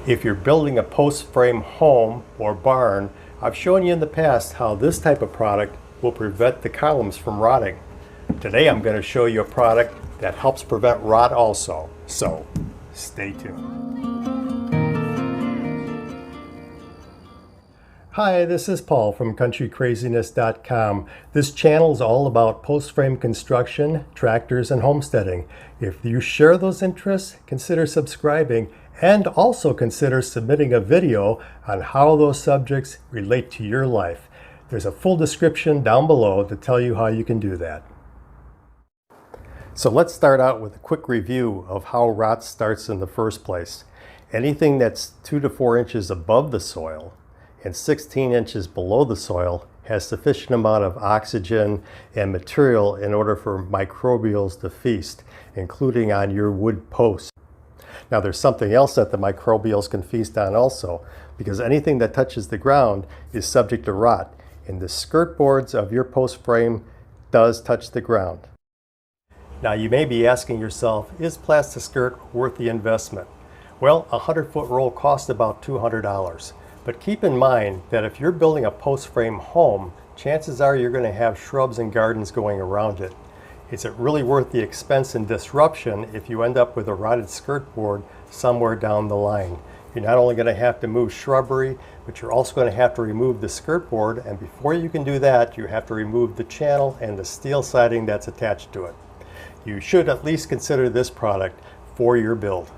If you're building a post frame home or barn, I've shown you in the past how this type of product will prevent the columns from rotting. Today I'm going to show you a product that helps prevent rot also, so stay tuned. Hi, this is Paul from countrycraziness.com. This channel is all about post frame construction, tractors, and homesteading. If you share those interests, consider subscribing and also consider submitting a video on how those subjects relate to your life. There's a full description down below to tell you how you can do that. So let's start out with a quick review of how rot starts in the first place. Anything that's 2 to 4 inches above the soil and 16 inches below the soil has sufficient amount of oxygen and material in order for microbials to feast, including on your wood posts. Now there's something else that the microbials can feast on also, because anything that touches the ground is subject to rot, and the skirt boards of your post frame does touch the ground. Now you may be asking yourself, is plasti-skirt worth the investment? Well, a 100-foot roll costs about $200. But keep in mind that if you're building a post frame home, chances are you're going to have shrubs and gardens going around it. Is it really worth the expense and disruption if you end up with a rotted skirt board somewhere down the line? You're not only going to have to move shrubbery, but you're also going to have to remove the skirt board, and before you can do that, you have to remove the channel and the steel siding that's attached to it. You should at least consider this product for your build.